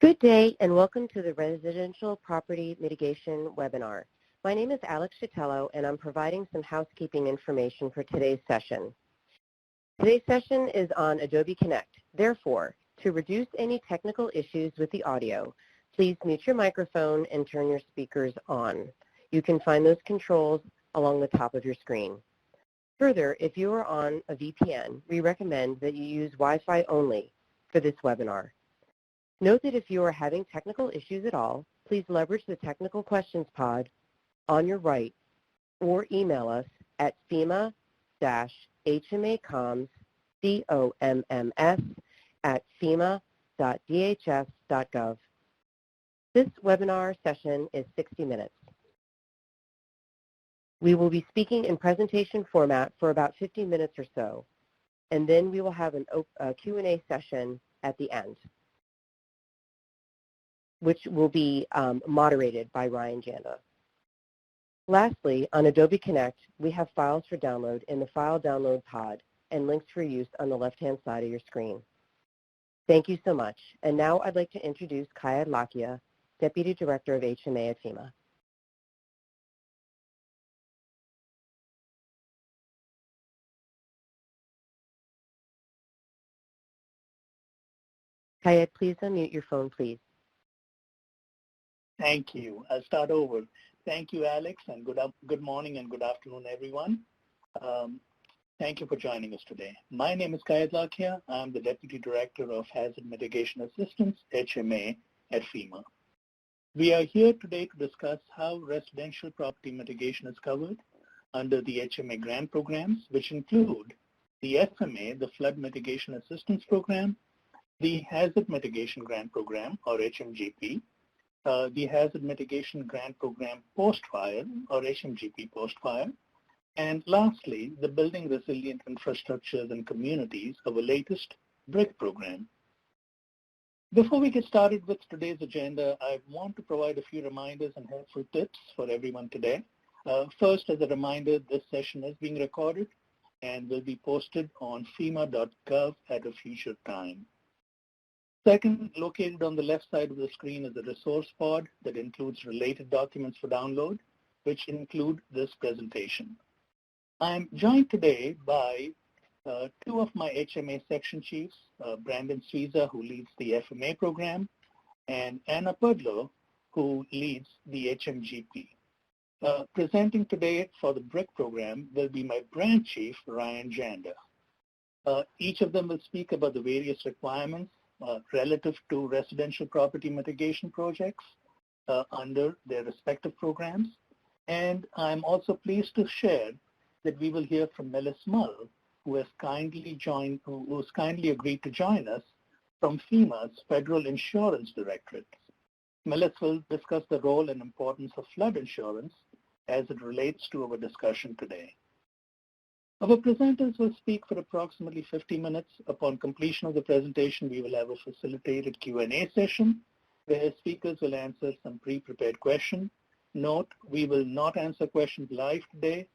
Good day and welcome to the Residential Property Mitigation webinar. My name is Alex Chatello and I'm providing some housekeeping information for today's session. Today's session is on Adobe Connect. Therefore, to reduce any technical issues with the audio, please mute your microphone and turn your speakers on. You can find those controls along the top of your screen. Further, if you are on a VPN, we recommend that you use Wi-Fi only for this webinar. Note that if you are having technical issues at all, please leverage the technical questions pod on your right or email us at FEMA-HMAComms@FEMA.dhs.gov. This webinar session is 60 minutes. We will be speaking in presentation format for about 50 minutes or so, and then we will have a Q&A session at the end, which will be moderated by Ryan Janda. Lastly, on Adobe Connect, we have files for download in the File Download pod and links for use on the left-hand side of your screen. Thank you so much. And now I'd like to introduce Kayed Lakia, Deputy Director of HMA at FEMA. Kayed, please unmute your phone, please. Thank you. I'll start over. Thank you, Alex, and good morning and good afternoon, everyone. Thank you for joining us today. My name is Kayed Lakia. I'm the Deputy Director of Hazard Mitigation Assistance, HMA, at FEMA. We are here today to discuss how residential property mitigation is covered under the HMA grant programs, which include the FMA, the Flood Mitigation Assistance Program, the Hazard Mitigation Grant Program, or HMGP, the Hazard Mitigation Grant Program Post-Fire, or HMGP Post-Fire, and lastly, the Building Resilient Infrastructures and Communities, our latest BRIC program. Before we get started with today's agenda, I want to provide a few reminders and helpful tips for everyone today. First, as a reminder, this session is being recorded and will be posted on FEMA.gov at a future time. Second, located on the left side of the screen is a resource pod that includes related documents for download, which include this presentation. I'm joined today by two of my HMA section chiefs, Brandon Suiza, who leads the FMA program, and Anna Pudlow, who leads the HMGP. Presenting today for the BRIC program will be my branch chief, Ryan Janda. Each of them will speak about the various requirements relative to residential property mitigation projects under their respective programs. And I'm also pleased to share that we will hear from Melis Mull, who has kindly agreed to join us from FEMA's Federal Insurance Directorate. Melis will discuss the role and importance of flood insurance as it relates to our discussion today. Our presenters will speak for approximately 50 minutes. Upon completion of the presentation, we will have a facilitated Q&A session where speakers will answer some pre-prepared questions. Note, we will not answer questions live today,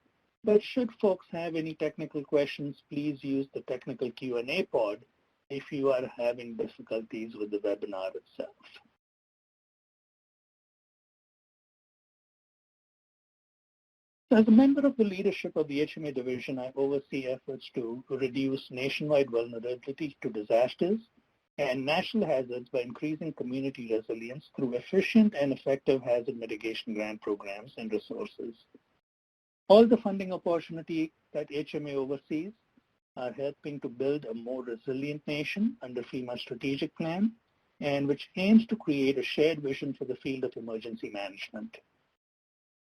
but should folks have any technical questions, please use the technical Q&A pod if you are having difficulties with the webinar itself. As a member of the leadership of the HMA division, I oversee efforts to reduce nationwide vulnerability to disasters and natural hazards by increasing community resilience through efficient and effective hazard mitigation grant programs and resources. All the funding opportunities that HMA oversees are helping to build a more resilient nation under FEMA's strategic plan, and which aims to create a shared vision for the field of emergency management.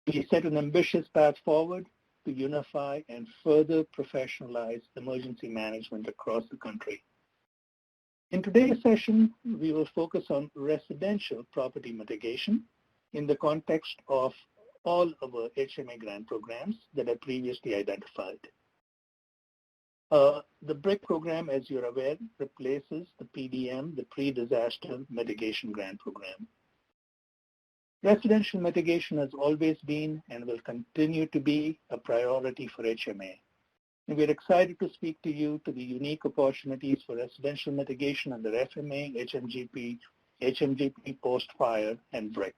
We set an ambitious path forward to unify and further professionalize emergency management across the country. In today's session, we will focus on residential property mitigation in the context of all of our HMA grant programs that I previously identified. The BRIC program, as you're aware, replaces the PDM, the Pre-Disaster Mitigation Grant Program. Residential mitigation has always been and will continue to be a priority for HMA. And we're excited to speak to you to the unique opportunities for residential mitigation under FMA, HMGP, HMGP post-fire, and BRIC.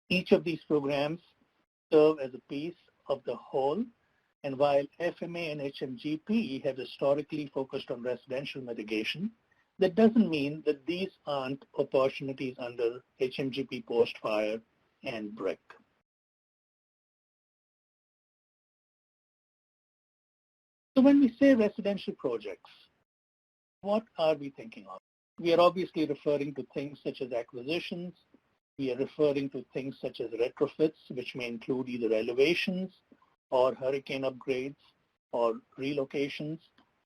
Each of these programs serve as a piece of the whole, and while FMA and HMGP have historically focused on residential mitigation, that doesn't mean that these aren't opportunities under HMGP post-fire and BRIC. So when we say residential projects, what are we thinking of? We are obviously referring to things such as acquisitions. We are referring to things such as retrofits, which may include either elevations or hurricane upgrades or relocations.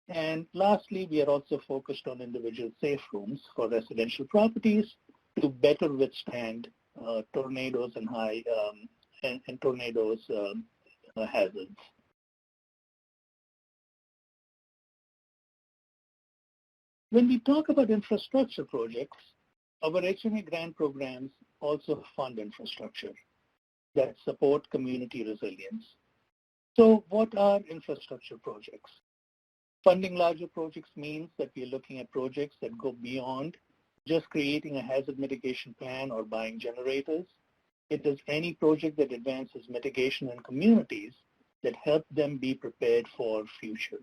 And lastly, we are also focused on individual safe rooms for residential properties to better withstand tornadoes and tornadoes hazards. When we talk about infrastructure projects, our HMA grant programs also fund infrastructure that support community resilience. So what are infrastructure projects? Funding larger projects means that we are looking at projects that go beyond just creating a hazard mitigation plan or buying generators. It is any project that advances mitigation in communities that help them be prepared for future.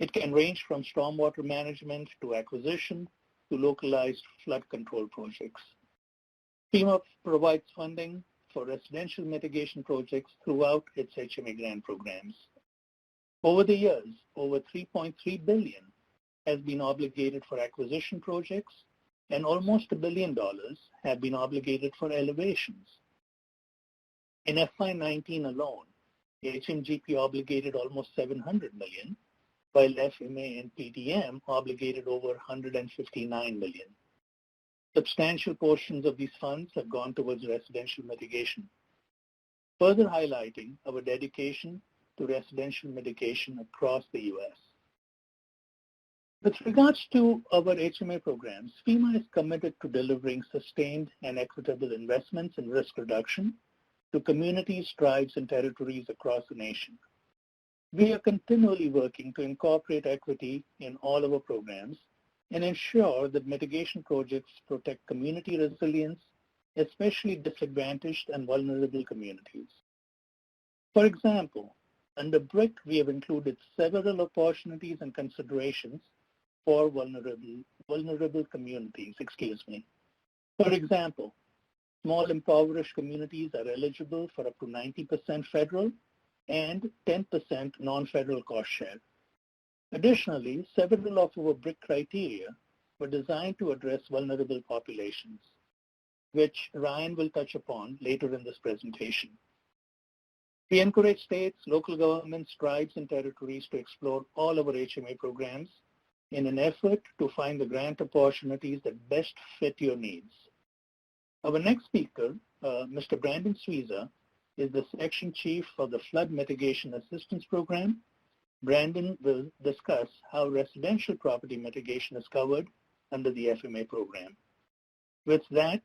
It can range from stormwater management to acquisition to localized flood control projects. FEMA provides funding for residential mitigation projects throughout its HMA grant programs. Over the years, over $3.3 billion has been obligated for acquisition projects, and almost $1 billion have been obligated for elevations. In FY19 alone, HMGP obligated almost $700 million, while FMA and PDM obligated over $159 million. Substantial portions of these funds have gone towards residential mitigation, further highlighting our dedication to residential mitigation across the U.S. With regards to our HMA programs, FEMA is committed to delivering sustained and equitable investments in risk reduction to communities, tribes, and territories across the nation. We are continually working to incorporate equity in all our programs and ensure that mitigation projects protect community resilience, especially disadvantaged and vulnerable communities. For example, under BRIC, we have included several opportunities and considerations for vulnerable communities. For example, small impoverished communities are eligible for up to 90% federal and 10% non-federal cost share. Additionally, several of our BRIC criteria were designed to address vulnerable populations, which Ryan will touch upon later in this presentation. We encourage states, local governments, tribes, and territories to explore all our HMA programs in an effort to find the grant opportunities that best fit your needs. Our next speaker, Mr. Brandon Suiza, is the Section Chief of the Flood Mitigation Assistance Program. Brandon will discuss how residential property mitigation is covered under the FMA program. With that,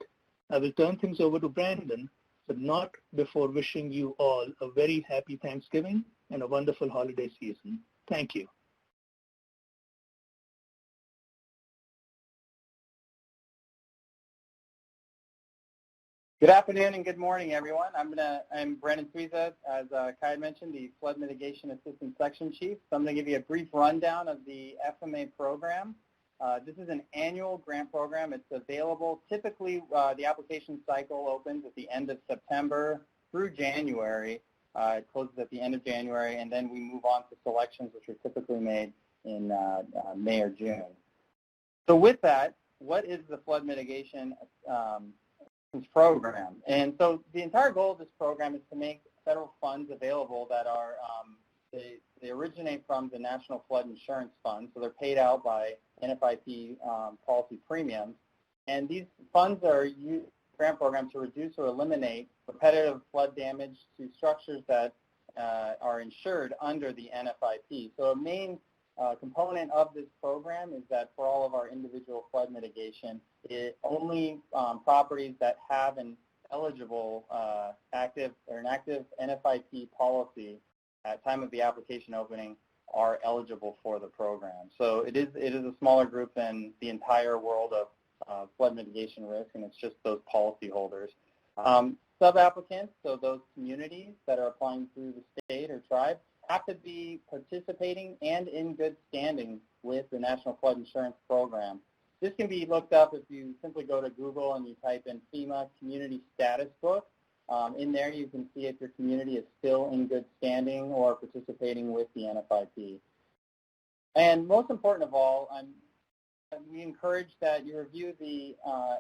I will turn things over to Brandon, but not before wishing you all a very happy Thanksgiving and a wonderful holiday season. Thank you. Good afternoon and good morning, everyone. I'm Brandon Suiza, as Kai mentioned, the Flood Mitigation Assistance Section Chief. So I'm going to give you a brief rundown of the FMA program. This is an annual grant program. It's available. Typically, the application cycle opens at the end of September through January. It closes at the end of January, and then we move on to selections, which are typically made in May or June. So with that, what is the Flood Mitigation program? And so the entire goal of this program is to make federal funds available that are, they originate from the National Flood Insurance Fund, so they're paid out by NFIP policy premiums. And these funds are used in the grant program to reduce or eliminate repetitive flood damage to structures that are insured under the NFIP. So a main component of this program is that for all of our individual flood mitigation, only properties that have an eligible active NFIP policy at time of the application opening are eligible for the program. So it is a smaller group than the entire world of flood mitigation risk, and it's just those policyholders. Sub-applicants, so those communities that are applying through the state or tribe, have to be participating and in good standing with the National Flood Insurance Program. This can be looked up if you simply go to Google and you type in FEMA Community Status Book. In there you can see if your community is still in good standing or participating with the NFIP. And most important of all, we encourage that you review the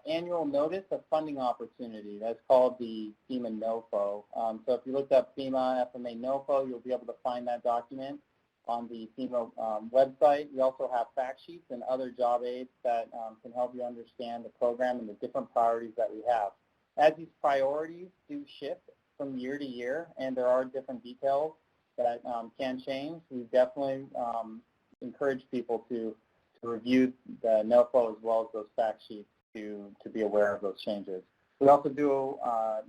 annual notice of funding opportunity. That's called the FEMA NOFO. So if you looked up FEMA FMA NOFO, you'll be able to find that document on the FEMA website. We also have fact sheets and other job aids that can help you understand the program and the different priorities that we have. As these priorities do shift from year to year, and there are different details that can change, we definitely encourage people to review the NOFO as well as those fact sheets to be aware of those changes. We also do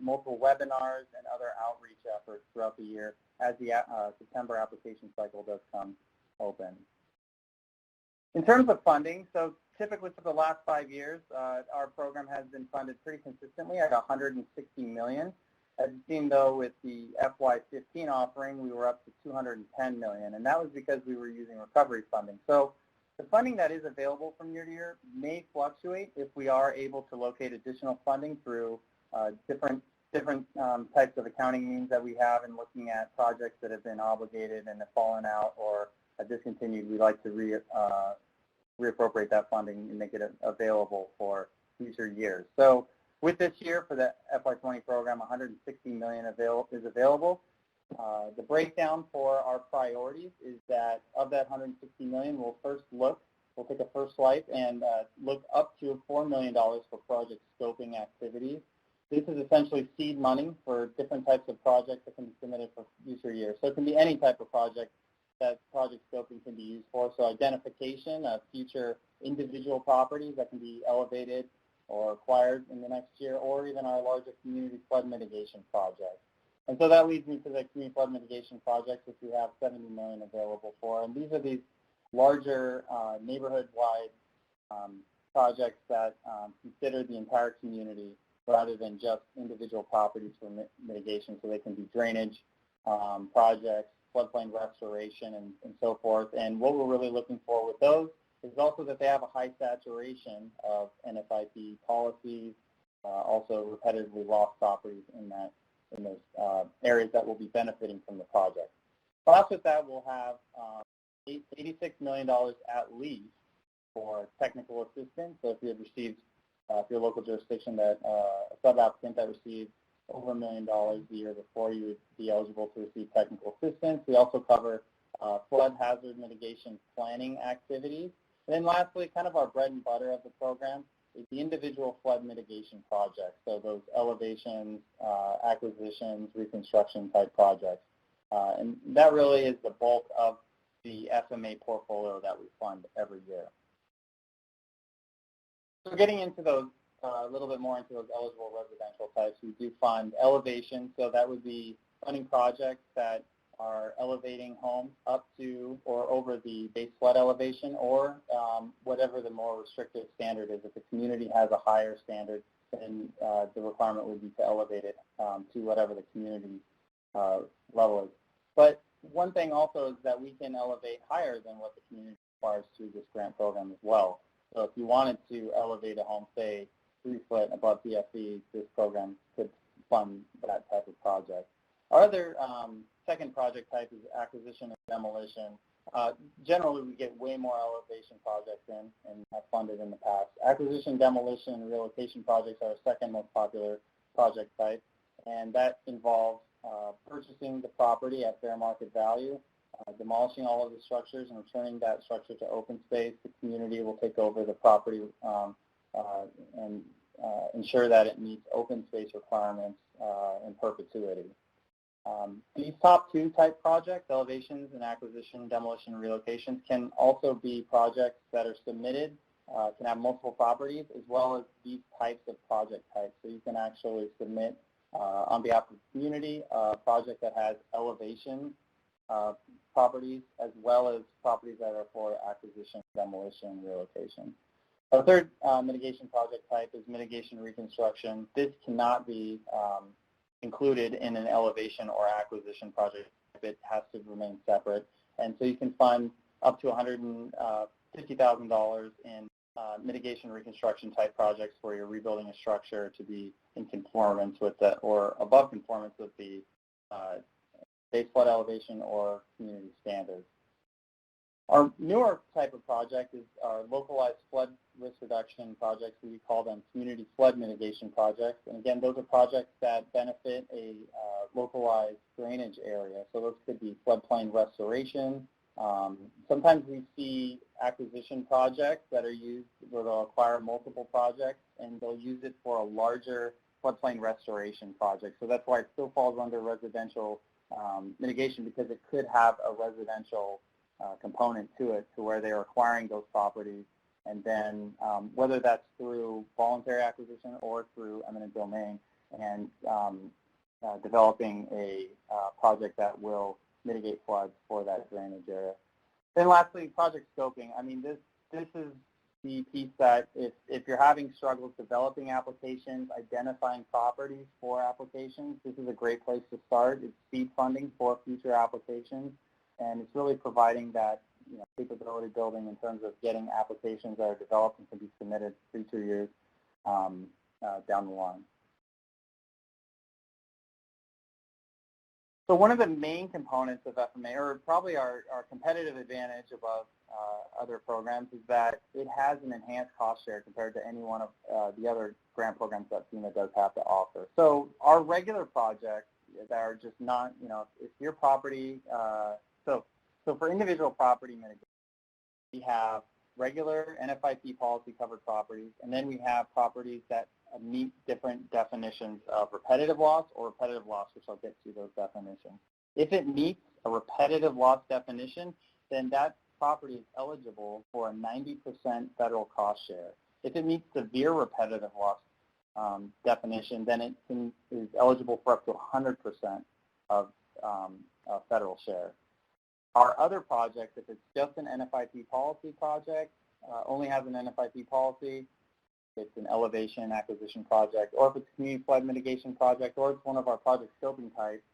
multiple webinars and other outreach efforts throughout the year as the September application cycle does come open. In terms of funding, so typically for the last 5 years, our program has been funded pretty consistently at $160 million. As you've seen, though, with the FY15 offering, we were up to $210 million, and that was because we were using recovery funding. So the funding that is available from year to year may fluctuate if we are able to locate additional funding through different types of accounting means that we have in looking at projects that have been obligated and have fallen out or discontinued. We like to reappropriate that funding and make it available for future years. So with this year for the FY20 program, $160 million is available. The breakdown for our priorities is that of that $160 million, we'll take a first swipe and look up to $4 million for project scoping activities. This is essentially seed money for different types of projects that can be submitted for future years. So it can be any type of project that project scoping can be used for. So identification of future individual properties that can be elevated or acquired in the next year, or even our larger community flood mitigation projects. And so that leads me to the community flood mitigation projects, which we have $70 million available for. And these are these larger neighborhood-wide projects that consider the entire community rather than just individual properties for mitigation. So they can be drainage projects, floodplain restoration, and so forth. And what we're really looking for with those is also that they have a high saturation of NFIP policies, also repetitively lost properties in those areas that will be benefiting from the project. Plus with that, we'll have $86 million at least for technical assistance. So if you have received, if your local jurisdiction that a sub-applicant that received over $1 million the year before, you would be eligible to receive technical assistance. We also cover flood hazard mitigation planning activities. And then lastly, kind of our bread and butter of the program is the individual flood mitigation projects. So those elevations, acquisitions, reconstruction type projects. And that really is the bulk of the FMA portfolio that we fund every year. So getting into those, a little bit more into those eligible residential types, we do fund elevation. So that would be funding projects that are elevating homes up to or over the base flood elevation, or whatever the more restrictive standard is. If the community has a higher standard, then the requirement would be to elevate it to whatever the community level is. But one thing also is that we can elevate higher than what the community requires through this grant program as well. So if you wanted to elevate a home, say, 3 foot above BFE, this program could fund that type of project. Our other second project type is acquisition and demolition. Generally, we get way more elevation projects in and have funded in the past. Acquisition, demolition, and relocation projects are our second most popular project type, and that involves purchasing the property at fair market value, demolishing all of the structures and returning that structure to open space. The community will take over the property and ensure that it meets open space requirements in perpetuity. These top 2 type projects, elevations and acquisition, demolition, and relocations, can also be projects that are submitted, can have multiple properties, as well as these types of project types. So you can actually submit on behalf of the community a project that has elevation properties, as well as properties that are for acquisition, demolition, and relocation. Our third mitigation project type is mitigation reconstruction. This cannot be included in an elevation or acquisition project. It has to remain separate. And so you can fund up to $150,000 in mitigation reconstruction type projects where you're rebuilding a structure to be in conformance with the, or above conformance with the base flood elevation or community standards. Our newer type of project is our localized flood risk reduction projects. We call them community flood mitigation projects. And again, those are projects that benefit a localized drainage area. So those could be floodplain restoration. Sometimes we see acquisition projects that are used where they'll acquire multiple projects and they'll use it for a larger floodplain restoration project. So that's why it still falls under residential mitigation, because it could have a residential component to it, to where they're acquiring those properties, and then whether that's through voluntary acquisition or through eminent domain, and developing a project that will mitigate floods for that drainage area. Then lastly, project scoping. I mean, this is the piece that if you're having struggles developing applications, identifying properties for applications, this is a great place to start. It's seed funding for future applications. And it's really providing that capability building in terms of getting applications that are developed and can be submitted 3-2 years down the line. So one of the main components of FMA, or probably our competitive advantage above other programs, is that it has an enhanced cost share compared to any one of the other grant programs that FEMA does have to offer. So our regular projects that are just not, if your property, so for individual property mitigation, we have regular NFIP policy covered properties, and then we have properties that meet different definitions of repetitive loss or repetitive loss, which I'll get to those definitions. If it meets a repetitive loss definition, then that property is eligible for a 90% federal cost share. If it meets severe repetitive loss definition, then it is eligible for up to 100% of federal share. Our other projects, if it's just an NFIP policy project, only has an NFIP policy, it's an elevation acquisition project, or if it's a community flood mitigation project, or it's one of our project scoping types,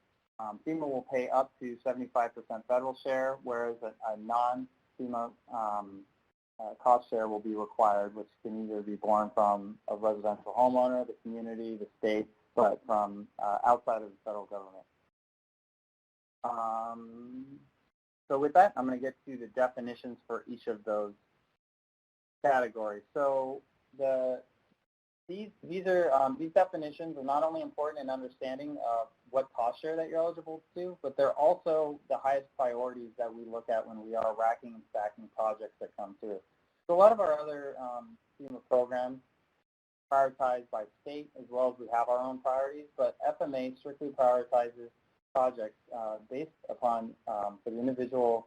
FEMA will pay up to 75% federal share, whereas a non-FEMA cost share will be required, which can either be borne from a residential homeowner, the community, the state, but from outside of the federal government. So with that, I'm going to get to the definitions for each of those categories. So these definitions are not only important in understanding what cost share that you're eligible to, but they're also the highest priorities that we look at when we are racking and stacking projects that come through. So a lot of our other FEMA programs prioritized by state, as well as we have our own priorities, but FMA strictly prioritizes projects based upon for the individual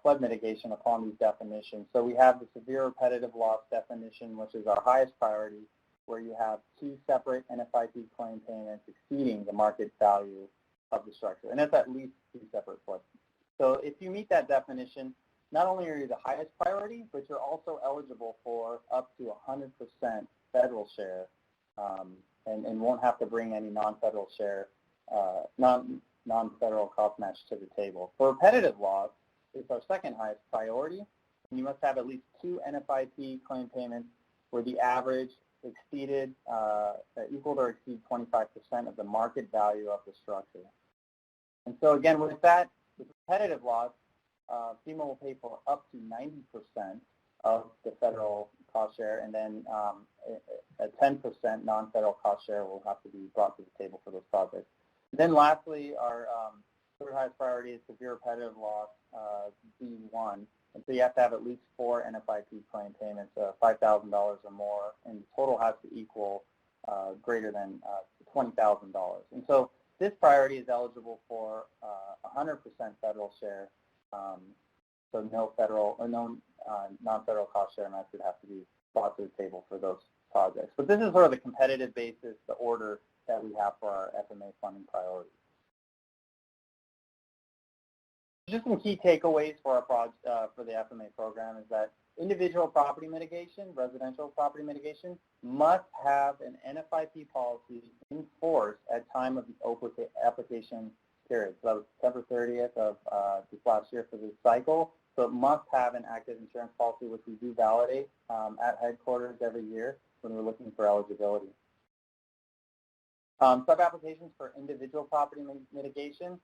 flood mitigation upon these definitions. So we have the severe repetitive loss definition, which is our highest priority, where you have 2 separate NFIP claim payments exceeding the market value of the structure. And that's at least 2 separate floods. So if you meet that definition, not only are you the highest priority, but you're also eligible for up to 100% federal share and won't have to bring any non-federal share, non-federal cost match to the table. For repetitive loss, it's our second highest priority, and you must have at least 2 NFIP claim payments where the average exceeded, equaled or exceed 25% of the market value of the structure. And so again, with that, with repetitive loss, FEMA will pay for up to 90% of the federal cost share, and then a 10% non-federal cost share will have to be brought to the table for those projects. And then lastly, our third highest priority is severe repetitive loss, B1. And so you have to have at least 4 NFIP claim payments, $5,000 or more, and the total has to equal greater than $20,000. And so this priority is eligible for 100% federal share, so no federal or no non-federal cost share amounts would have to be brought to the table for those projects. But this is sort of the competitive basis, the order that we have for our FMA funding priorities. Just some key takeaways for our for the FMA program is that Individual property mitigation, residential property mitigation, must have an NFIP policy in force at time of the application period. So that was September 30th of this last year for this cycle. So it must have an active insurance policy, which we do validate at headquarters every year when we're looking for eligibility. Sub-applications for individual property mitigation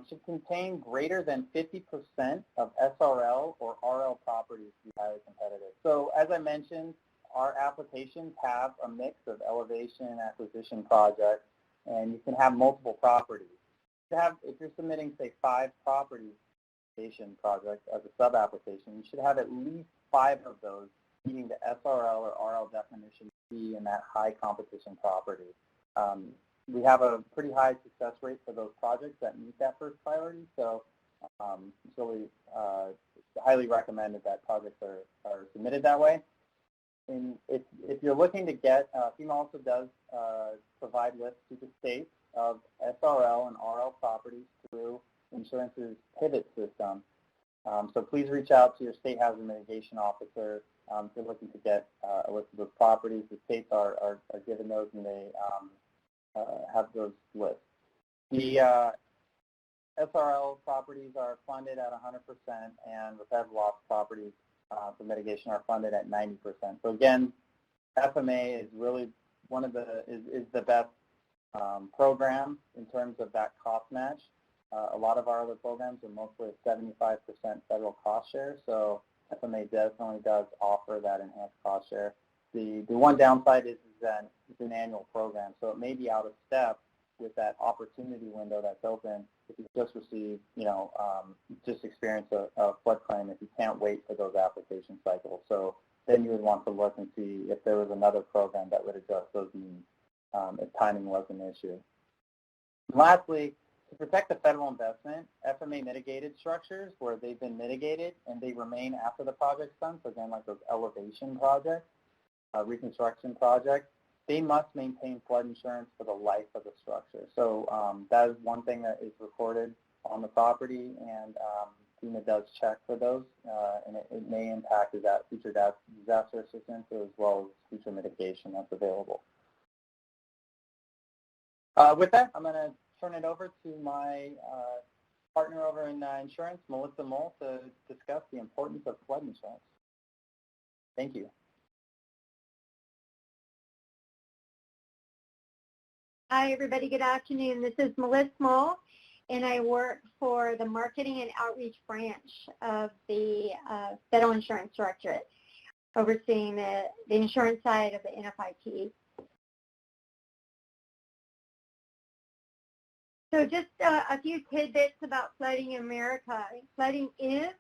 should contain greater than 50% of SRL or RL properties to be highly competitive. So as I mentioned, our applications have a mix of elevation, acquisition projects, and you can have multiple properties. If you're submitting, say, 5 property projects as a sub-application, you should have at least 5 of those meeting the SRL or RL definition to be in that high competition property. We have a pretty high success rate for those projects that meet that first priority, so it's really highly recommended that projects are submitted that way. And if you're looking to get, FEMA also does provide lists to the states of SRL and RL properties through insurance's pivot system. So please reach out to your state hazard mitigation officer if you're looking to get a list of those properties. The states are given those, and they have those lists. The SRL properties are funded at 100%, and repetitive loss properties for mitigation are funded at 90%. So again, FMA is really is the best program in terms of that cost match. A lot of our other programs are mostly a 75% federal cost share, so FMA definitely does offer that enhanced cost share. The one downside is that it's an annual program, so it may be out of step with that opportunity window that's open if you just received, just experienced a flood claim, if you can't wait for those application cycles. So then you would want to look and see if there was another program that would address those needs if timing was an issue. And lastly, to protect the federal investment, FMA mitigated structures where they've been mitigated and they remain after the project's done, so again, like those elevation projects, reconstruction projects, they must maintain flood insurance for the life of the structure. So that is one thing that is recorded on the property, and FEMA does check for those, and it may impact that future disaster assistance as well as future mitigation that's available. With that, I'm going to turn it over to my partner over in insurance, Melissa Mole, to discuss the importance of flood insurance. Thank you. Hi, everybody. Good afternoon. This is Melissa Mole, and I work for the Marketing and Outreach branch of the Federal Insurance Directorate, overseeing the insurance side of the NFIP. So just a few tidbits about flooding in America. Flooding is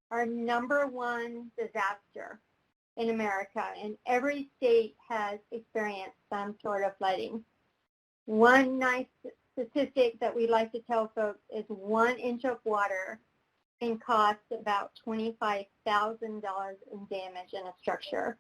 our #1 disaster in America, and every state has experienced some sort of flooding. One nice statistic that we like to tell folks is 1 inch of water can cost about $25,000 in damage in a structure.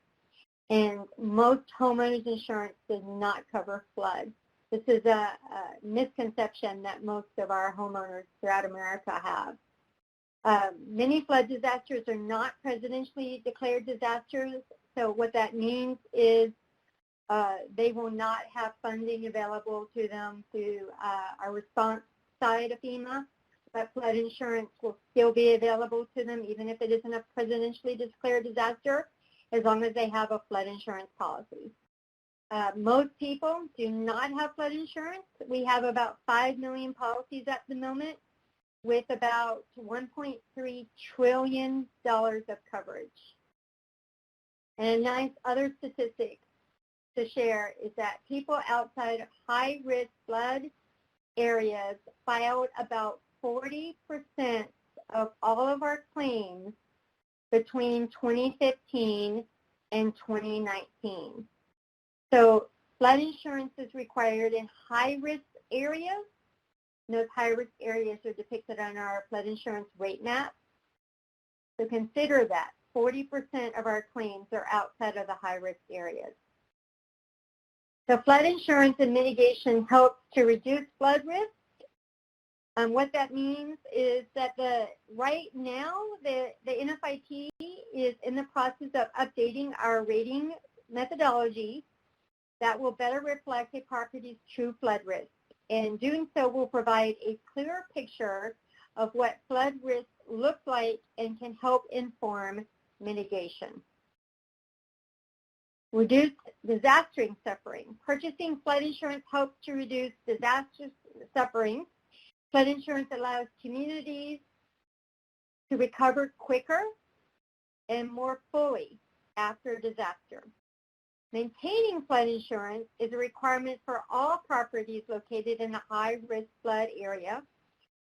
And most homeowners insurance does not cover flood. This is a misconception that most of our homeowners throughout America have. Many flood disasters are not presidentially declared disasters. So what that means is they will not have funding available to them through our response side of FEMA, but flood insurance will still be available to them even if it isn't a presidentially declared disaster, as long as they have a flood insurance policy. Most people do not have flood insurance. We have about 5 million policies at the moment with about $1.3 trillion of coverage. And a nice other statistic to share is that people outside of high-risk flood areas filed about 40% of all of our claims between 2015 and 2019. So flood insurance is required in high-risk areas. Those high-risk areas are depicted on our flood insurance rate map. So consider that 40% of our claims are outside of the high-risk areas. So flood insurance and mitigation helps to reduce flood risk. What that means is that right now the NFIP is in the process of updating our rating methodology that will better reflect a property's true flood risk. And doing so will provide a clearer picture of what flood risk looks like and can help inform mitigation. Reduce disaster suffering. Purchasing flood insurance helps to reduce disaster suffering. Flood insurance allows communities to recover quicker and more fully after a disaster. Maintaining flood insurance is a requirement for all properties located in a high-risk flood area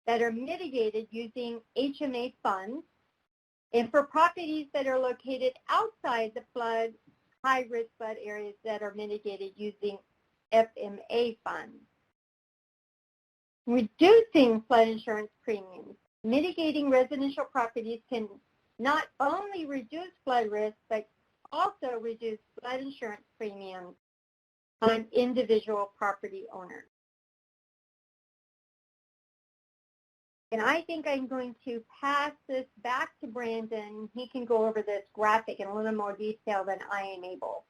that are mitigated using HMA funds, and for properties that are located outside the high-risk flood areas that are mitigated using FEMA funds. Reducing flood insurance premiums. Mitigating residential properties can not only reduce flood risk, but also reduce flood insurance premiums on individual property owners. And I think I'm going to pass this back to Brandon. He can go over this graphic in a little more detail than I am able.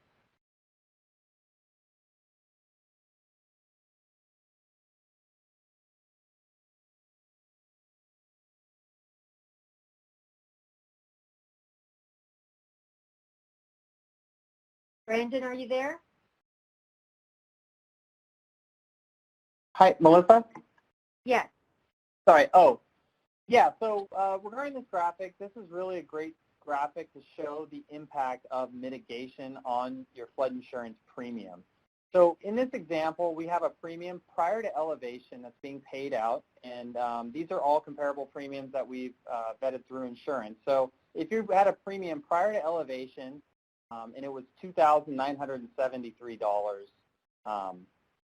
Brandon, are you there? Hi, Melissa? Yes. Sorry. Oh, yeah. So regarding this graphic, this is really a great graphic to show the impact of mitigation on your flood insurance premium. So in this example, we have a premium prior to elevation that's being paid out, and these are all comparable premiums that we've vetted through insurance. So if you had a premium prior to elevation, and it was $2,973,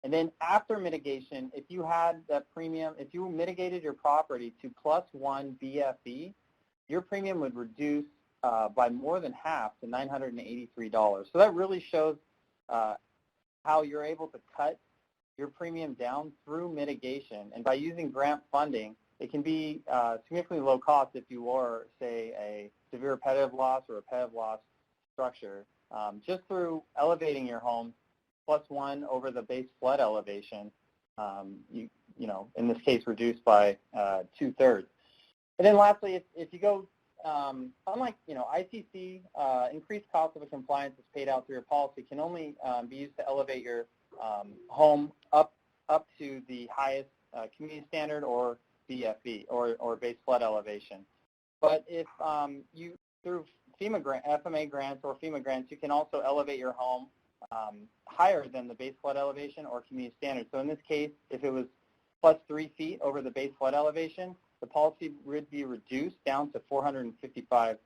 and then after mitigation, if you had that premium, if you mitigated your property to +1 BFE, your premium would reduce by more than half to $983. So that really shows how you're able to cut your premium down through mitigation. And by using grant funding, it can be significantly low cost if you were, say, a severe repetitive loss or repetitive loss structure. Just through elevating your home +1 over the base flood elevation, you know, in this case, reduced by 2/3. And then lastly, if you go, unlike, you know, ICC, increased cost of a compliance is paid out through your policy can only be used to elevate your home up to the highest community standard or BFE or base flood elevation. But if you, through FEMA grants or FEMA grants, you can also elevate your home higher than the base flood elevation or community standard. So in this case, if it was +3 feet over the base flood elevation, the policy would be reduced down to $455.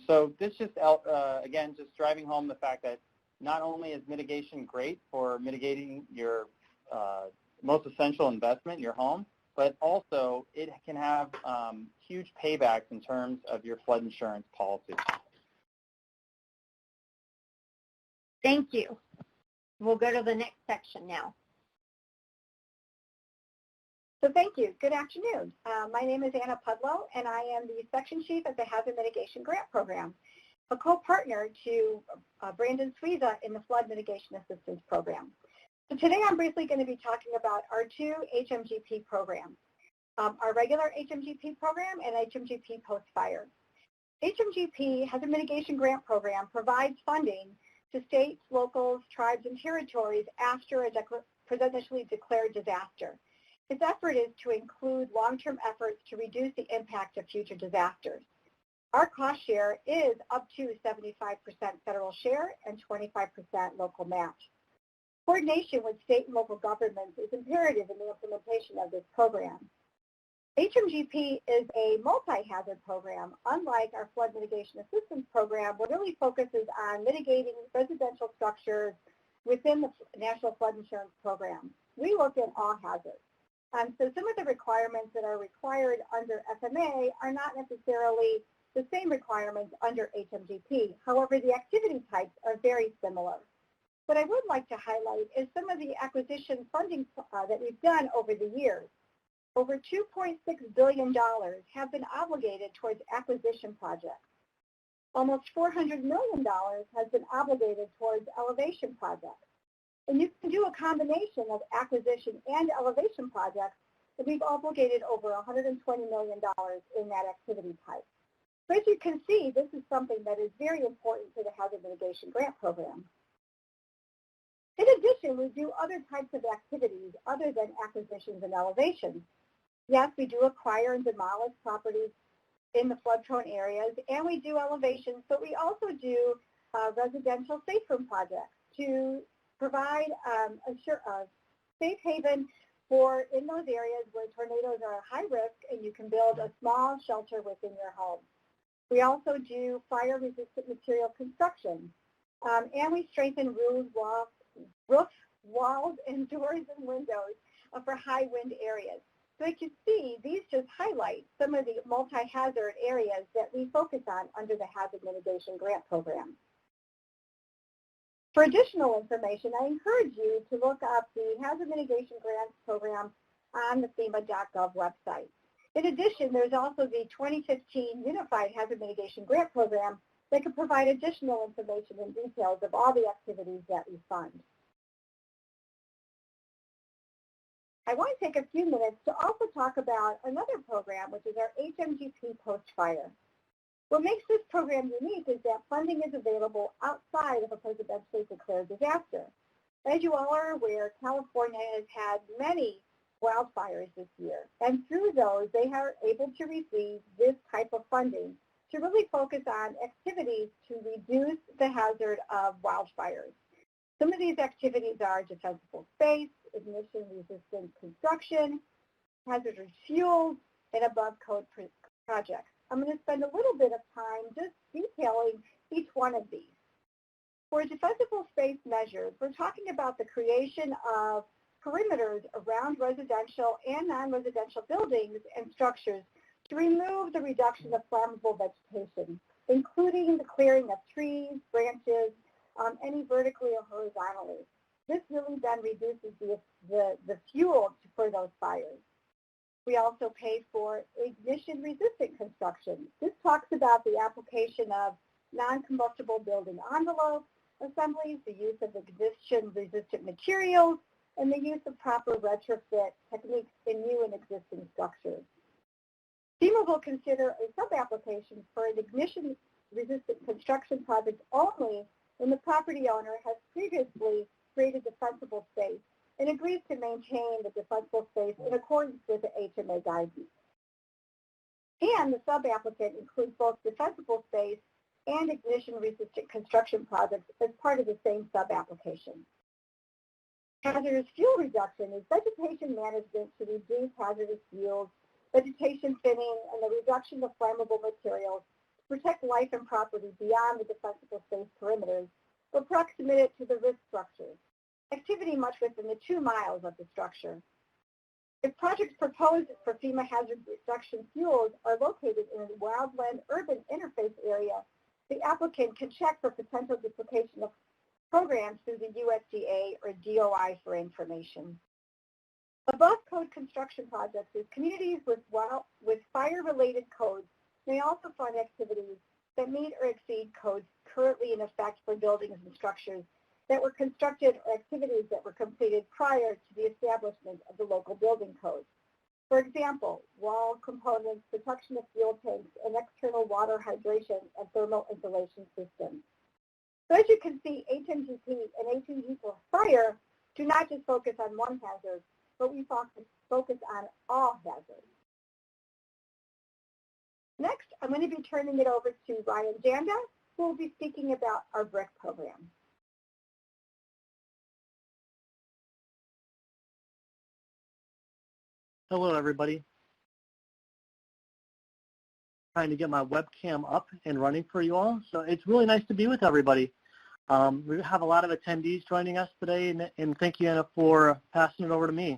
So this just, again, just driving home the fact that not only is mitigation great for mitigating your most essential investment, your home, but also it can have huge paybacks in terms of your flood insurance policy. Thank you. We'll go to the next section now. So thank you. Good afternoon. My name is Anna Pudlow, and I am the Section Chief of the Hazard Mitigation Grant Program, a co-partner to Brandon Suiza in the Flood Mitigation Assistance Program. So today I'm briefly going to be talking about our two HMGP programs, our regular HMGP program and HMGP post-fire. HMGP, Hazard Mitigation Grant Program, provides funding to states, locals, tribes, and territories after a presidentially declared disaster. Its effort is to include long-term efforts to reduce the impact of future disasters. Our cost share is up to 75% federal share and 25% local match. Coordination with state and local governments is imperative in the implementation of this program. HMGP is a multi-hazard program. Unlike our Flood Mitigation Assistance Program, what really focuses on mitigating residential structures within the National Flood Insurance Program. We look at all hazards. So some of the requirements that are required under FMA are not necessarily the same requirements under HMGP. However, the activity types are very similar. What I would like to highlight is some of the acquisition funding that we've done over the years. Over $2.6 billion have been obligated towards acquisition projects. Almost $400 million has been obligated towards elevation projects. And you can do a combination of acquisition and elevation projects, and we've obligated over $120 million in that activity type. So as you can see, this is something that is very important to the Hazard Mitigation Grant Program. In addition, we do other types of activities other than acquisitions and elevations. Yes, we do acquire and demolish properties in the flood-prone areas, and we do elevations, but we also do residential safe room projects to provide a safe haven for in those areas where tornadoes are high risk and you can build a small shelter within your home. We also do fire-resistant material construction, and we strengthen roof walls, and doors and windows for high wind areas. So you can see these just highlight some of the multi-hazard areas that we focus on under the Hazard Mitigation Grant Program. For additional information, I encourage you to look up the Hazard Mitigation Grant Program on the FEMA.gov website. In addition, there's also the 2015 Unified Hazard Mitigation Grant Program that can provide additional information and details of all the activities that we fund. I want to take a few minutes to also talk about another program, which is our HMGP post-fire. What makes this program unique is that funding is available outside of a presidentially declared disaster. As you all are aware, California has had many wildfires this year, and through those, they are able to receive this type of funding to really focus on activities to reduce the hazard of wildfires. Some of these activities are defensible space, ignition-resistant construction, hazardous fuels, and above-code projects. I'm going to spend a little bit of time just detailing each one of these. For defensible space measures, we're talking about the creation of perimeters around residential and non-residential buildings and structures to remove the reduction of flammable vegetation, including the clearing of trees, branches, any vertically or horizontally. This really then reduces the fuel for those fires. We also pay for ignition-resistant construction. This talks about the application of non-combustible building envelope assemblies, the use of ignition-resistant materials, and the use of proper retrofit techniques in new and existing structures. FEMA will consider a sub-application for an ignition-resistant construction project only when the property owner has previously created defensible space and agrees to maintain the defensible space in accordance with the HMA guidance. And the sub-applicant includes both defensible space and ignition-resistant construction projects as part of the same sub-application. Hazardous fuel reduction is vegetation management to reduce hazardous fuels, vegetation thinning, and the reduction of flammable materials to protect life and property beyond the defensible space perimeters or proximate it to the risk structures. Activity much within the 2 miles of the structure. If projects proposed for FEMA hazard reduction fuels are located in a wildland-urban interface area, the applicant can check for potential duplication of programs through the USDA or DOI for information. Above code construction projects is communities with fire-related codes may also fund activities that meet or exceed codes currently in effect for buildings and structures that were constructed or activities that were completed prior to the establishment of the local building codes. For example, wall components, protection of fuel tanks, and external water hydration and thermal insulation systems. So as you can see, HMGP and HMG for fire do not just focus on one hazard, but we focus on all hazards. Next, I'm going to be turning it over to Ryan Janda, who will be speaking about our BRIC program. Hello, everybody. Trying to get my webcam up and running for you all. So it's really nice to be with everybody. We have a lot of attendees joining us today, and thank you, Anna, for passing it over to me.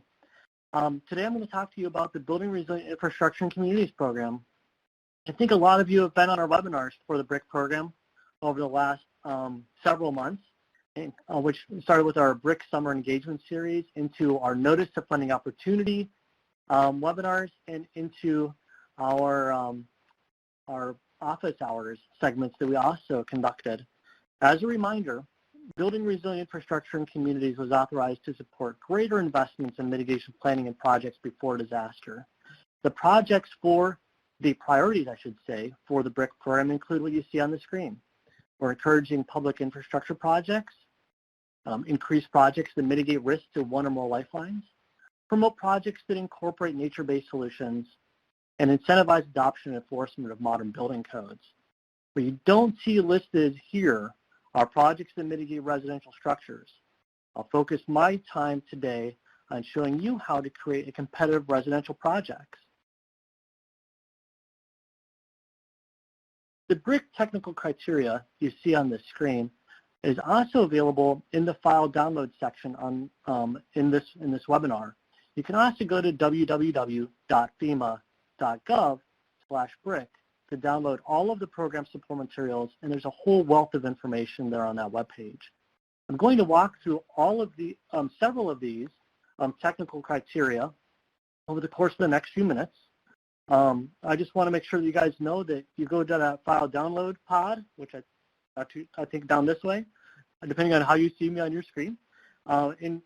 Today I'm going to talk to you about the Building Resilient Infrastructure and Communities program. I think a lot of you have been on our webinars for the BRIC program over the last several months, which started with our BRIC Summer Engagement Series into our Notice to Funding Opportunity, webinars and into our office hours segments that we also conducted. As a reminder, building resilient infrastructure in communities was authorized to support greater investments in mitigation planning and projects before disaster. The projects for the priorities, I should say, for the BRIC program include what you see on the screen. We're encouraging public infrastructure projects, increase projects that mitigate risk to one or more lifelines, promote projects that incorporate nature-based solutions, and incentivize adoption and enforcement of modern building codes. What you don't see listed here are projects that mitigate residential structures. I'll focus my time today on showing you how to create a competitive residential project. The BRIC technical criteria you see on this screen is also available in the file download section in this webinar. You can also go to www.fema.gov/BRIC to download all of the program support materials, and there's a whole wealth of information there on that webpage. I'm going to walk through all of the several of these technical criteria over the course of the next few minutes. I just want to make sure that you guys know that you go to that file download pod, which I think down this way, depending on how you see me on your screen. And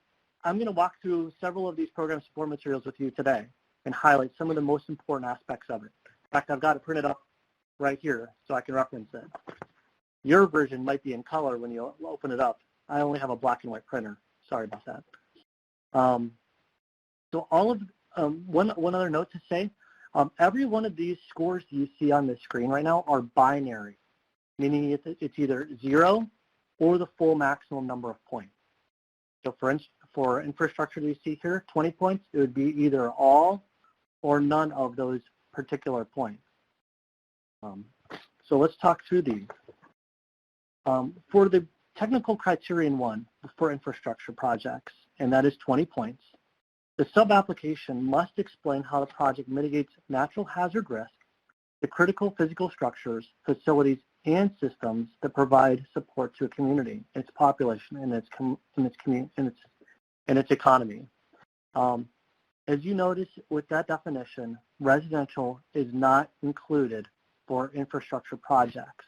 I'm going to walk through several of these program support materials with you today and highlight some of the most important aspects of it. In fact, I've got it printed up right here so I can reference it. Your version might be in color when you open it up. I only have a black and white printer. Sorry about that. So all of one other note to say, every one of these scores you see on the screen right now are binary, meaning it's either 0 or the full maximum number of points. So for infrastructure that you see here, 20 points, it would be either all or none of those particular points. So let's talk through these. For the technical criterion 1 for infrastructure projects, and that is 20 points, the sub-application must explain how the project mitigates natural hazard risk, the critical physical structures, facilities, and systems that provide support to a community, its population, and its economy. As you notice with that definition, residential is not included for infrastructure projects.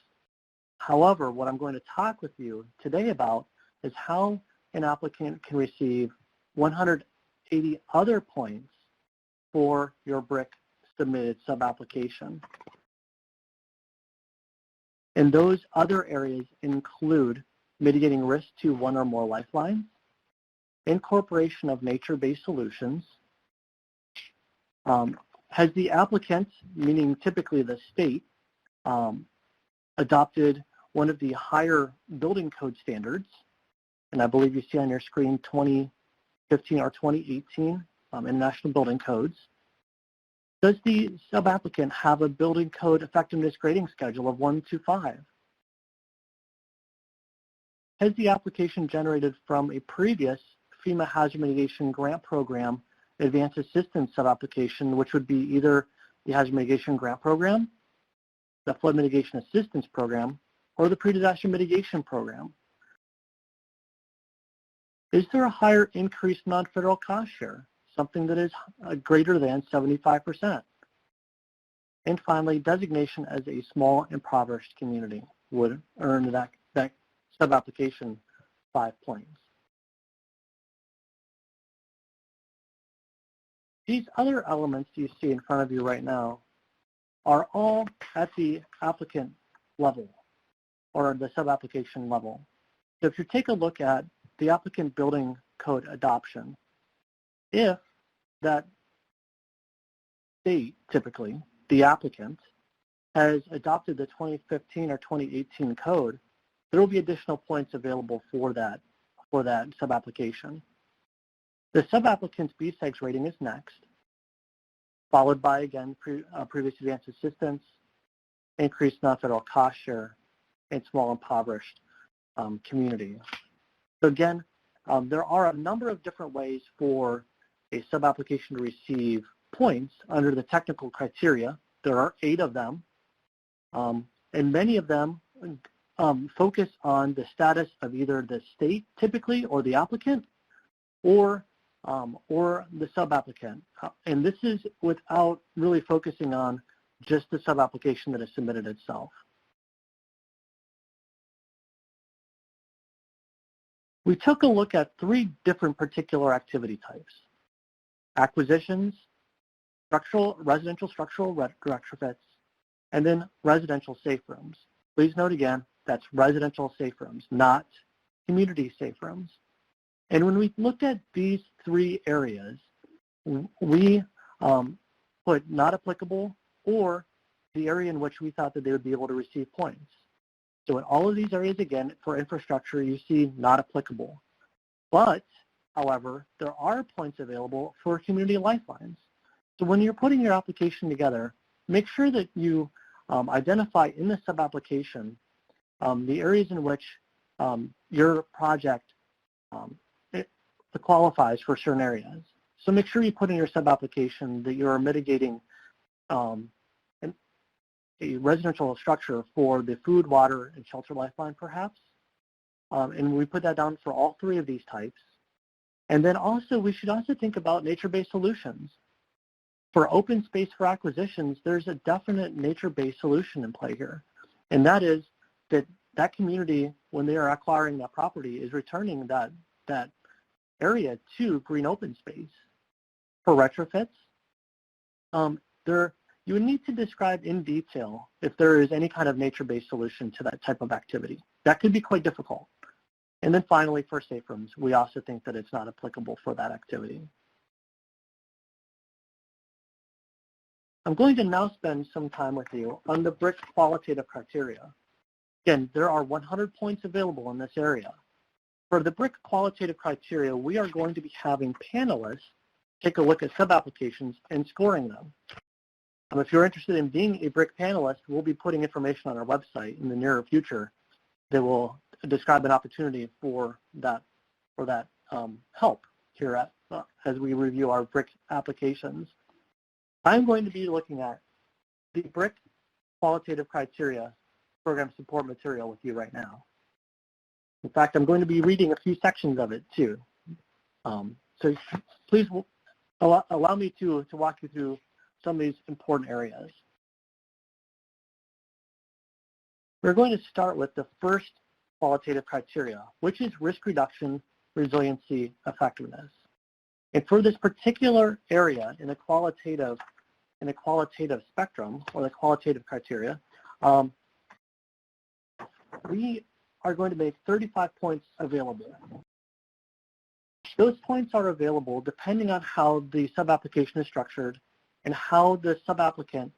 However, what I'm going to talk with you today about is how an applicant can receive 180 other points for your BRIC submitted sub-application. And those other areas include mitigating risk to one or more lifelines, incorporation of nature-based solutions, has the applicant, meaning typically the state, adopted one of the higher building code standards, and I believe you see on your screen 2015 or 2018 International Building Codes. Does the sub-applicant have a building code effectiveness grading schedule of 1 to 5? Has the application generated from a previous FEMA Hazard Mitigation Grant Program Advanced Assistance sub-application, which would be either the Hazard Mitigation Grant Program, the Flood Mitigation Assistance Program, or the Pre-Disaster Mitigation Program? Is there a higher increased non-federal cost share, something that is greater than 75%? And finally, designation as a small impoverished community would earn that sub-application 5 points. These other elements you see in front of you right now are all at the applicant level or the sub-application level. So if you take a look at the applicant building code adoption, if that state, typically the applicant, has adopted the 2015 or 2018 code, there will be additional points available for that sub-application. The sub-applicant's BSEGS rating is next, followed by, again, previous advanced assistance, increased non-federal cost share, and small impoverished community. So again, there are a number of different ways for a sub-application to receive points under the technical criteria. There are 8 of them, and many of them focus on the status of either the state, typically, or the applicant, or or the sub-applicant. And this is without really focusing on just the sub-application that is submitted itself. We took a look at 3 different particular activity types: acquisitions, residential structural retrofits, and then residential safe rooms. Please note again, that's residential safe rooms, not community safe rooms. And when we looked at these 3 areas, we put not applicable or the area in which we thought that they would be able to receive points. So in all of these areas, again, for infrastructure, you see not applicable. But, however, there are points available for community lifelines. So when you're putting your application together, make sure that you identify in the sub-application the areas in which your project qualifies for certain areas. So make sure you put in your sub-application that you're mitigating a residential structure for the food, water, and shelter lifeline, perhaps. And we put that down for all 3 of these types. And then also, we should also think about nature-based solutions. For open space for acquisitions, there's a definite nature-based solution in play here. And that is that that community, when they are acquiring that property, is returning that area to green open space. For retrofits, you would need to describe in detail if there is any kind of nature-based solution to that type of activity. That could be quite difficult. And then finally, for safe rooms, we also think that it's not applicable for that activity. I'm going to now spend some time with you on the BRIC qualitative criteria. Again, there are 100 points available in this area. For the BRIC qualitative criteria, we are going to be having panelists take a look at sub-applications and scoring them. If you're interested in being a BRIC panelist, we'll be putting information on our website in the near future that will describe an opportunity for that help here as we review our BRIC applications. I'm going to be looking at the BRIC qualitative criteria program support material with you right now. In fact, I'm going to be reading a few sections of it too. So please allow me to walk you through some of these important areas. We're going to start with the first qualitative criteria, which is risk reduction, resiliency, effectiveness. And for this particular area in the qualitative spectrum, or the qualitative criteria, we are going to make 35 points available. Those points are available depending on how the sub-application is structured and how the sub-applicant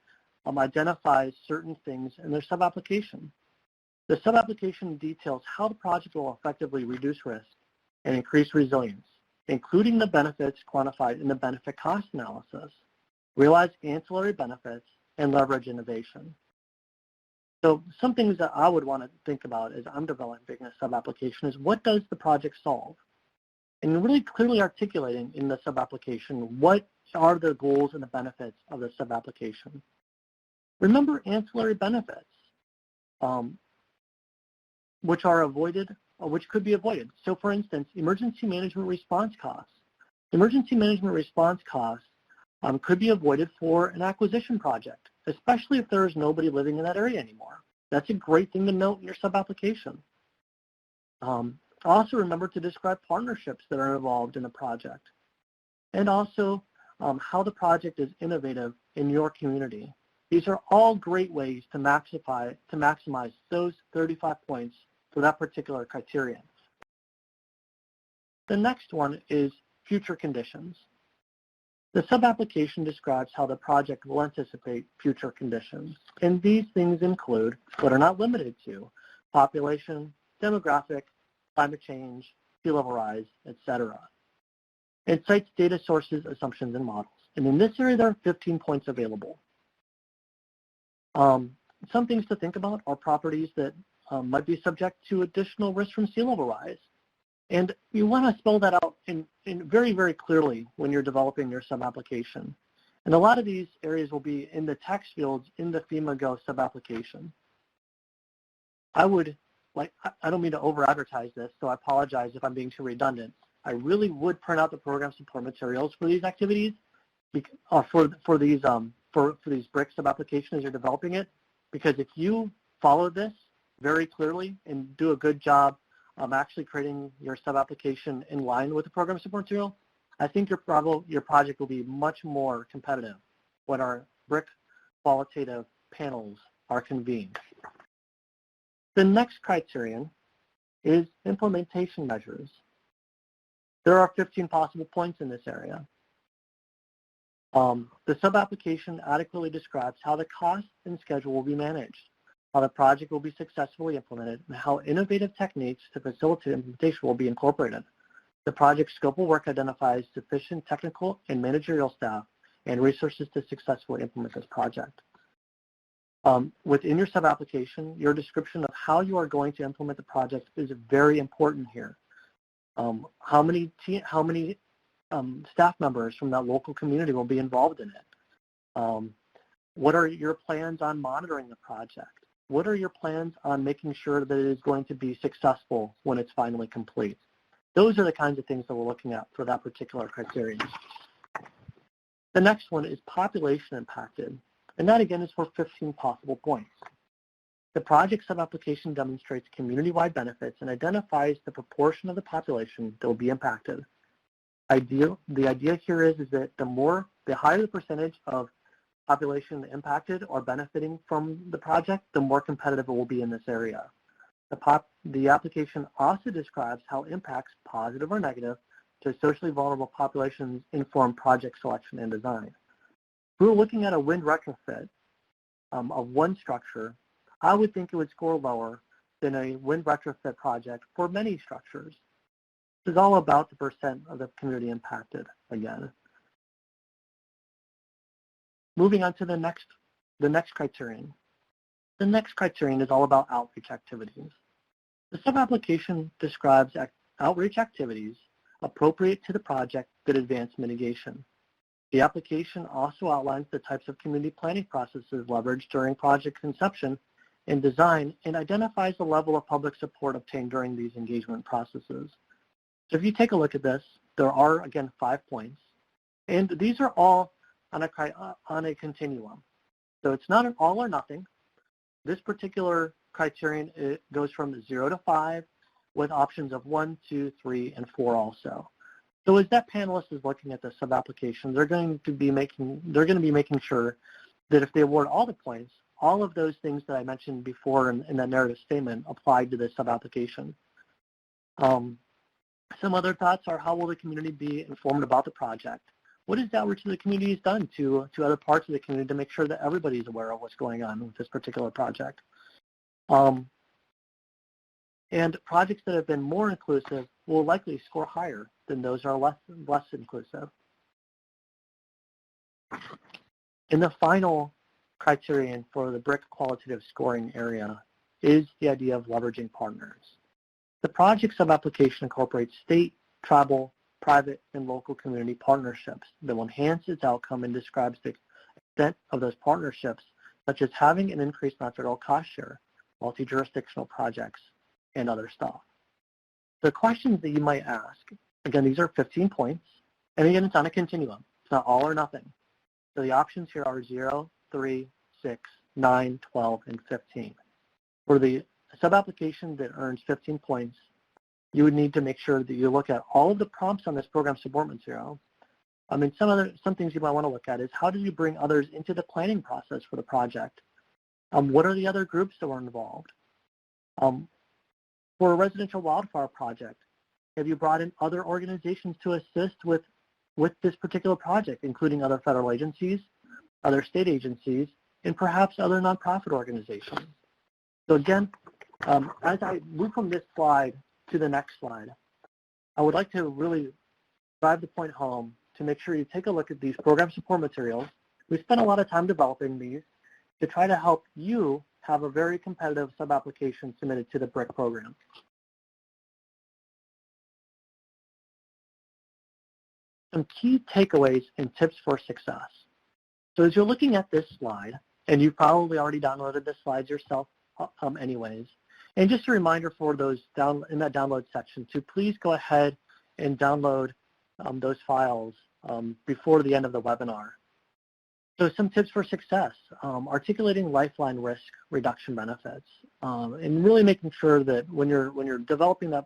identifies certain things in their sub-application. The sub-application details how the project will effectively reduce risk and increase resilience, including the benefits quantified in the benefit cost analysis, realize ancillary benefits, and leverage innovation. So some things that I would want to think about as I'm developing a sub-application is, what does the project solve? And really clearly articulating in the sub-application what are the goals and the benefits of the sub-application. Remember ancillary benefits, which are avoided, or which could be avoided. So for instance, emergency management response costs. Emergency management response costs could be avoided for an acquisition project, especially if there is nobody living in that area anymore. That's a great thing to note in your sub-application. Also remember to describe partnerships that are involved in a project, and also how the project is innovative in your community. These are all great ways to maximize those 35 points for that particular criterion. The next one is future conditions. The sub-application describes how the project will anticipate future conditions, and these things include, but are not limited to, population, demographic, climate change, sea level rise, etc. It cites data sources, assumptions, and models. And in this area, there are 15 points available. Some things to think about are properties that might be subject to additional risk from sea level rise. And you want to spell that out in very, very clearly when you're developing your sub-application. And a lot of these areas will be in the text fields in the FEMA Go sub-application. I don't mean to over-advertise this, so I apologize if I'm being too redundant. I really would print out the program support materials for these activities, for these BRIC sub-applications as you're developing it, because if you follow this very clearly and do a good job actually creating your sub-application in line with the program support material, I think your project will be much more competitive when our BRIC qualitative panels are convened. The next criterion is implementation measures. There are 15 possible points in this area. The sub-application adequately describes how the cost and schedule will be managed, how the project will be successfully implemented, and how innovative techniques to facilitate implementation will be incorporated. The project scope of work identifies sufficient technical and managerial staff and resources to successfully implement this project. Within your sub-application, your description of how you are going to implement the project is very important here. How many staff members from that local community will be involved in it? What are your plans on monitoring the project? What are your plans on making sure that it is going to be successful when it's finally complete? Those are the kinds of things that we're looking at for that particular criterion. The next one is population impacted, and that again is for 15 possible points. The project sub-application demonstrates community-wide benefits and identifies the proportion of the population that will be impacted. The idea here is that the higher the percentage of population impacted or benefiting from the project, the more competitive it will be in this area. The application also describes how impacts, positive or negative, to socially vulnerable populations inform project selection and design. If we were looking at a wind retrofit of one structure, I would think it would score lower than a wind retrofit project for many structures. This is all about the percent of the community impacted again. Moving on to the next criterion. The next criterion is all about outreach activities. The sub-application describes outreach activities appropriate to the project that advance mitigation. The application also outlines the types of community planning processes leveraged during project conception and design and identifies the level of public support obtained during these engagement processes. So if you take a look at this, there are, again, 5 points, and these are all on a continuum. So it's not an all or nothing. This particular criterion, it goes from 0 to 5 with options of 1, 2, 3, and 4 also. So as that panelist is looking at the sub-application, they're going to be making sure that if they award all the points, all of those things that I mentioned before in that narrative statement apply to the sub-application. Some other thoughts are, how will the community be informed about the project? What is the outreach to the community has done to other parts of the community to make sure that everybody is aware of what's going on with this particular project? And projects that have been more inclusive will likely score higher than those that are less inclusive. And the final criterion for the BRIC qualitative scoring area is the idea of leveraging partners. The project sub-application incorporates state, tribal, private, and local community partnerships that will enhance its outcome and describes the extent of those partnerships, such as having an increased non-federal cost share, multi-jurisdictional projects, and other stuff. The questions that you might ask, again, these are 15 points, and again, it's on a continuum. It's not all or nothing. So the options here are 0, 3, 6, 9, 12, and 15. For the sub-application that earns 15 points, you would need to make sure that you look at all of the prompts on this program support material. Some things you might want to look at is, how do you bring others into the planning process for the project? What are the other groups that were involved? For a residential wildfire project, have you brought in other organizations to assist with this particular project, including other federal agencies, other state agencies, and perhaps other nonprofit organizations? So again, as I move from this slide to the next slide, I would like to really drive the point home to make sure you take a look at these program support materials. We spent a lot of time developing these to try to help you have a very competitive sub-application submitted to the BRIC program. Some key takeaways and tips for success. So as you're looking at this slide, and you've probably already downloaded the slides yourself anyways, and just a reminder for those in that download section to please go ahead and download those files before the end of the webinar. So some tips for success: articulating lifeline risk reduction benefits, and really making sure that when you're developing that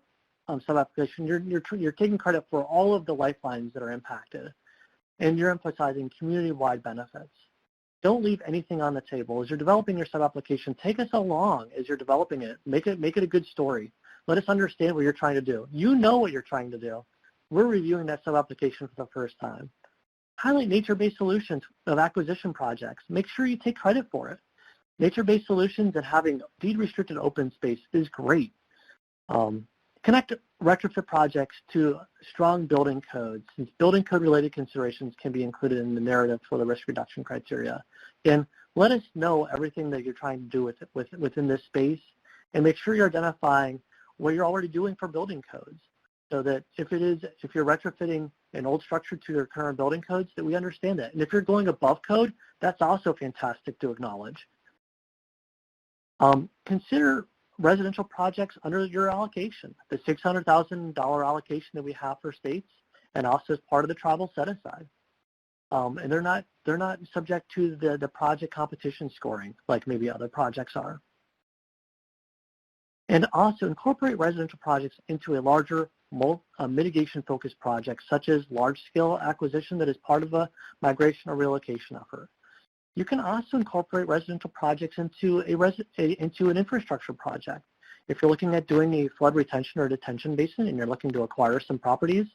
sub-application, you're taking credit for all of the lifelines that are impacted, and you're emphasizing community-wide benefits. Don't leave anything on the table. As you're developing your sub-application, take us along as you're developing it. Make it a good story. Let us understand what you're trying to do. You know what you're trying to do. We're reviewing that sub-application for the first time. Highlight nature-based solutions of acquisition projects. Make sure you take credit for it. Nature-based solutions and having deed-restricted open space is great. Connect retrofit projects to strong building codes, since building code-related considerations can be included in the narrative for the risk reduction criteria. And let us know everything that you're trying to do within this space, and make sure you're identifying what you're already doing for building codes, so that if you're retrofitting an old structure to your current building codes, that we understand that. And if you're going above code, that's also fantastic to acknowledge. Consider residential projects under your allocation, the $600,000 allocation that we have for states, and also as part of the tribal set-aside. And they're not subject to the project competition scoring like maybe other projects are. And also incorporate residential projects into a larger mitigation-focused project, such as large-scale acquisition that is part of a migration or relocation effort. You can also incorporate residential projects into an infrastructure project. If you're looking at doing a flood retention or detention basin and you're looking to acquire some properties,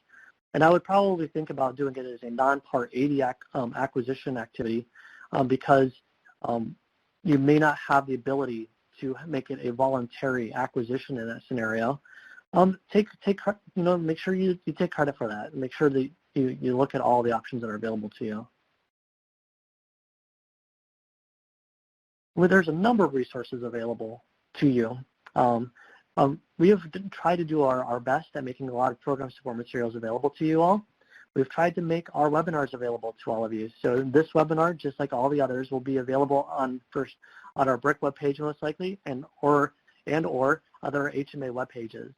and I would probably think about doing it as a non-Part 80 acquisition activity because you may not have the ability to make it a voluntary acquisition in that scenario. Make sure you take credit for that, and make sure that you look at all the options that are available to you. Well, there's a number of resources available to you. We have tried to do our best at making a lot of program support materials available to you all. We've tried to make our webinars available to all of you. So this webinar, just like all the others, will be available on our BRIC webpage most likely, and or other HMA web pages.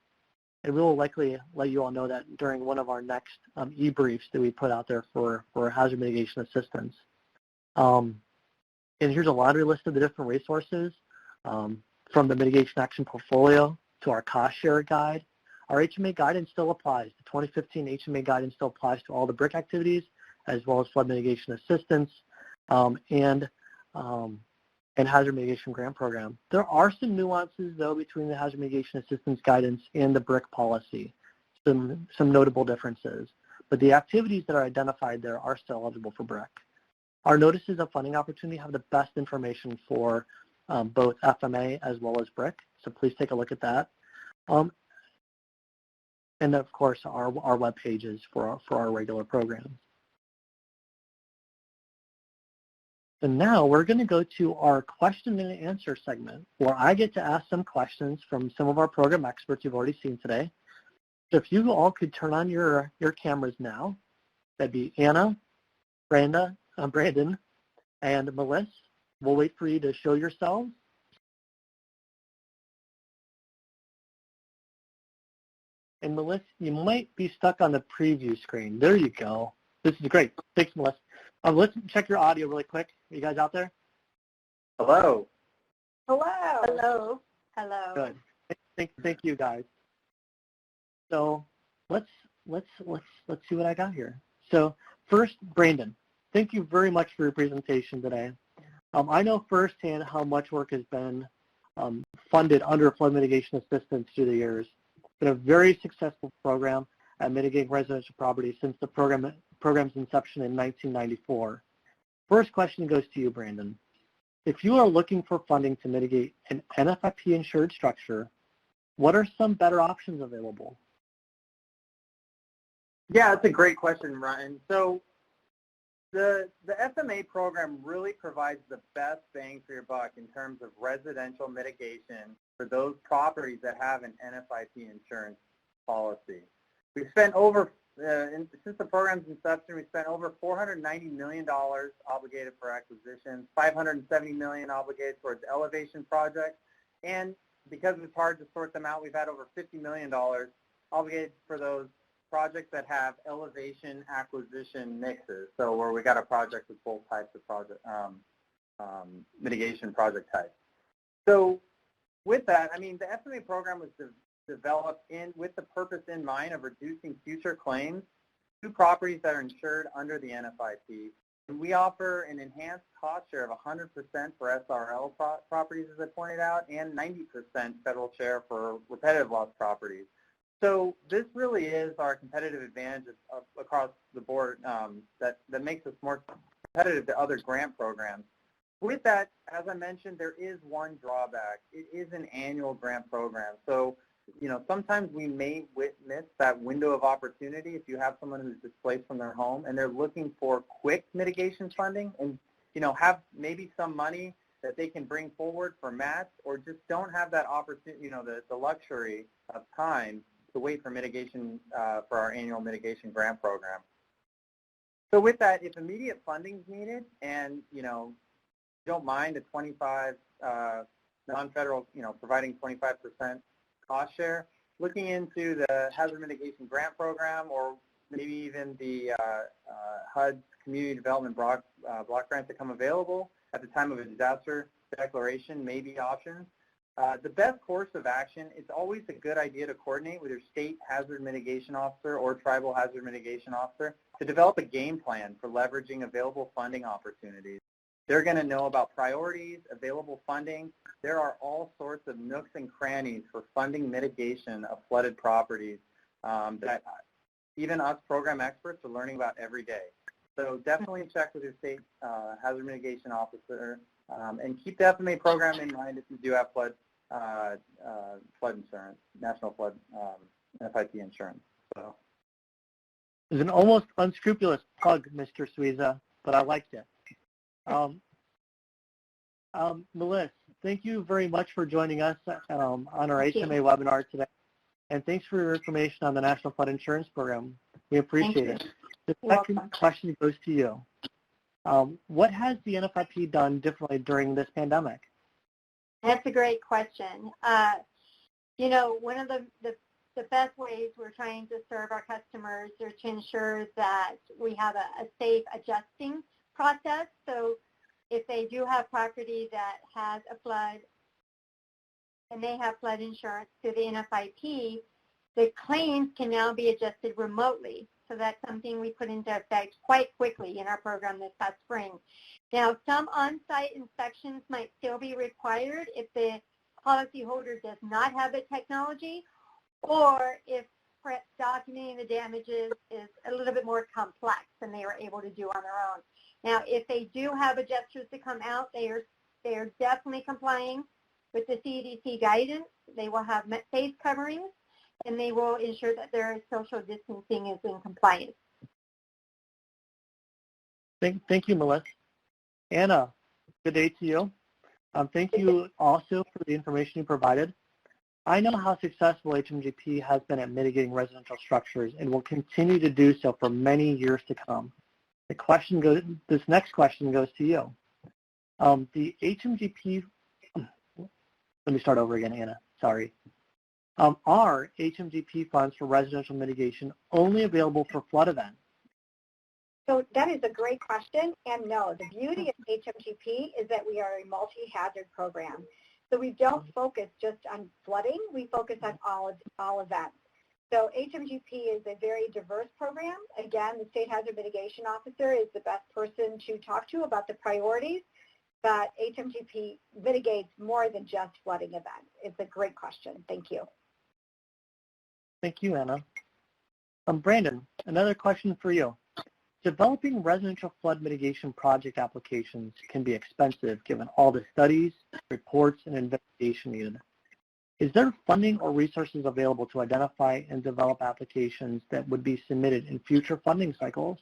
And we will likely let you all know that during one of our next e-briefs that we put out there for Hazard Mitigation Assistance. And here's a laundry list of the different resources, from the Mitigation Action Portfolio to our cost share guide. Our HMA guidance still applies. The 2015 HMA guidance still applies to all the BRIC activities, as well as Flood Mitigation Assistance and Hazard Mitigation Grant Program. There are some nuances, though, between the Hazard Mitigation Assistance guidance and the BRIC policy, some notable differences. But the activities that are identified there are still eligible for BRIC. Our notices of funding opportunity have the best information for both FMA as well as BRIC, so please take a look at that. And of course, our web pages for our regular programs. And now we're going to go to our question and answer segment, where I get to ask some questions from some of our program experts you've already seen today. So if you all could turn on your cameras now, that'd be Anna, Brandon, and Melissa. We'll wait for you to show yourselves. And Melissa, you might be stuck on the preview screen. There you go. This is great. Thanks, Melissa. Let's check your audio really quick. Are you guys out there? Hello. Hello. Hello. Hello. Good. Thank you, guys. So let's see what I got here. So first, Brandon, thank you very much for your presentation today. I know firsthand how much work has been funded under flood mitigation assistance through the years. It's been a very successful program at mitigating residential property since the program's inception in 1994. First question goes to you, Brandon. If you are looking for funding to mitigate an NFIP-insured structure, what are some better options available? Yeah, that's a great question, Ryan. So the FMA program really provides the best bang for your buck in terms of residential mitigation for those properties that have an NFIP insurance policy. We've spent over, since the program's inception, we spent over $490 million obligated for acquisitions, $570 million obligated towards elevation projects, and because it's hard to sort them out, we've had over $50 million obligated for those projects that have elevation acquisition mixes, so where we got a project with both types of project mitigation project types. So with that, I mean, the FMA program was developed with the purpose in mind of reducing future claims to properties that are insured under the NFIP. And we offer an enhanced cost share of 100% for SRL properties, as I pointed out, and 90% federal share for repetitive loss properties. So this really is our competitive advantage across the board that makes us more competitive to other grant programs. With that, as I mentioned, there is one drawback. It is an annual grant program. So, you know, sometimes we may miss that window of opportunity if you have someone who's displaced from their home and they're looking for quick mitigation funding and, you know, have maybe some money that they can bring forward for match, or just don't have that opportunity, you know, the luxury of time to wait for mitigation for our annual mitigation grant program. So with that, if immediate funding is needed and, you know, don't mind a 25 non-federal, you know, providing 25% cost share, looking into the Hazard Mitigation Grant Program, or maybe even the HUD's Community Development block grants that come available at the time of a disaster declaration may be options. The best course of action, it's always a good idea to coordinate with your state hazard mitigation officer or tribal hazard mitigation officer to develop a game plan for leveraging available funding opportunities. They're going to know about priorities, available funding. There are all sorts of nooks and crannies for funding mitigation of flooded properties that even us program experts are learning about every day. So definitely check with your state hazard mitigation officer and keep the FMA program in mind if you do have flood insurance, national flood FIP insurance. So. It's an almost unscrupulous plug, Mr. Suiza, but I liked it. Melissa, thank you very much for joining us on our HMA webinar today. And thanks for your information on the National Flood Insurance Program. We appreciate it. The second question goes to you. What has the NFIP done differently during this pandemic? That's a great question. You know, one of the best ways we're trying to serve our customers is to ensure that we have a safe adjusting process. So if they do have property that has a flood and they have flood insurance through the NFIP, the claims can now be adjusted remotely. So that's something we put into effect quite quickly in our program this past spring. Now, some on-site inspections might still be required if the policyholder does not have the technology, or if documenting the damages is a little bit more complex than they were able to do on their own. Now, if they do have adjusters to come out, they are definitely complying with the CDC guidance. They will have face coverings, and they will ensure that their social distancing is in compliance. Thank you, Melissa. Anna, good day to you. Thank you also for the information you provided. I know how successful HMGP has been at mitigating residential structures and will continue to do so for many years to come. This next question goes to you. The HMGP, let me start over again, Anna, sorry. Are HMGP funds for residential mitigation only available for flood events? So that is a great question, and no, the beauty of HMGP is that we are a multi-hazard program. So we don't focus just on flooding, we focus on all events. So HMGP is a very diverse program. Again, the State Hazard Mitigation Officer is the best person to talk to about the priorities, but HMGP mitigates more than just flooding events. It's a great question. Thank you. Thank you, Anna. Brandon, another question for you. Developing residential flood mitigation project applications can be expensive given all the studies, reports, and investigation needed. Is there funding or resources available to identify and develop applications that would be submitted in future funding cycles?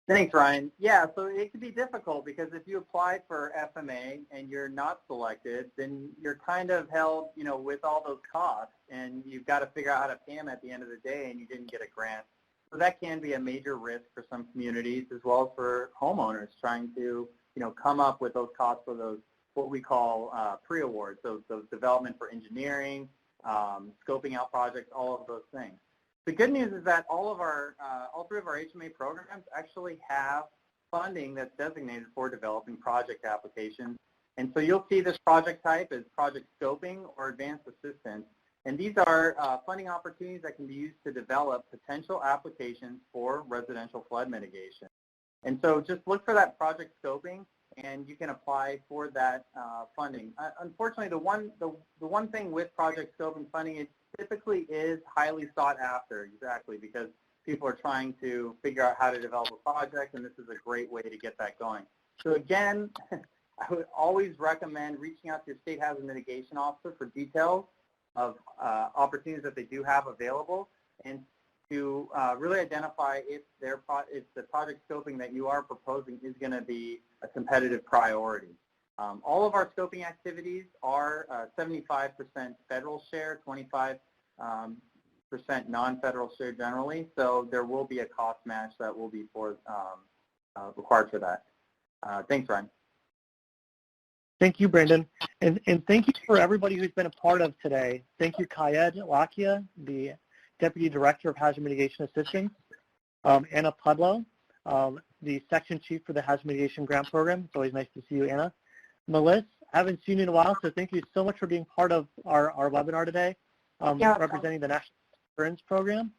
Thanks, Ryan. Yeah, so it can be difficult because if you apply for FMA and you're not selected, then you're kind of held, you know, with all those costs, and you've got to figure out how to pay them at the end of the day, and you didn't get a grant. So that can be a major risk for some communities as well as for homeowners trying to, you know, come up with those costs for those, what we call pre-awards, those development for engineering, scoping out projects, all of those things. The good news is that all three of our HMA programs actually have funding that's designated for developing project applications. And so you'll see this project type as project scoping or advanced assistance. And these are funding opportunities that can be used to develop potential applications for residential flood mitigation. And so just look for that project scoping, and you can apply for that funding. Unfortunately, the one thing with project scoping funding, it typically is highly sought after, exactly, because people are trying to figure out how to develop a project, and this is a great way to get that going. So again, I would always recommend reaching out to your state hazard mitigation officer for details of opportunities that they do have available, and to really identify if the project scoping that you are proposing is going to be a competitive priority. All of our scoping activities are 75% federal share, 25% non-federal share generally, so there will be a cost match that will be required for that. Thanks, Ryan. Thank you, Brandon. And thank you for everybody who's been a part of today. Thank you, Kayed Lakia, the Deputy Director of Hazard Mitigation Assistance, Anna Pudlow, the Section Chief for the Hazard Mitigation Grant Program. It's always nice to see you, Anna. Melissa, I haven't seen you in a while, so thank you so much for being part of our webinar today, representing the National Insurance Program.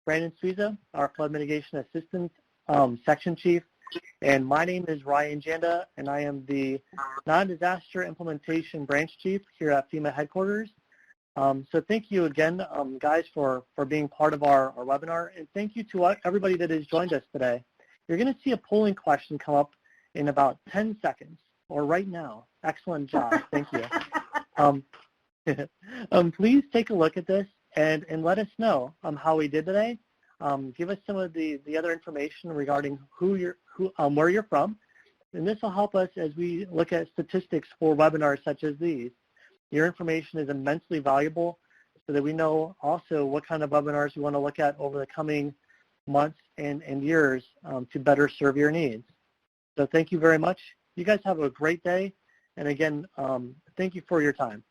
Brandon Suiza, our Flood Mitigation Assistance Section Chief. And my name is Ryan Janda, and I am the Non-Disaster Implementation Branch Chief here at FEMA headquarters. So thank you again, guys, for being part of our webinar. And thank you to everybody that has joined us today. You're going to see a polling question come up in about 10 seconds, or right now. Excellent job. Thank you. Please take a look at this and let us know how we did today. Give us some of the other information regarding where you're from, and this will help us as we look at statistics for webinars such as these. Your information is immensely valuable so that we know also what kind of webinars we want to look at over the coming months and years to better serve your needs. So thank you very much. You guys have a great day, and again, thank you for your time.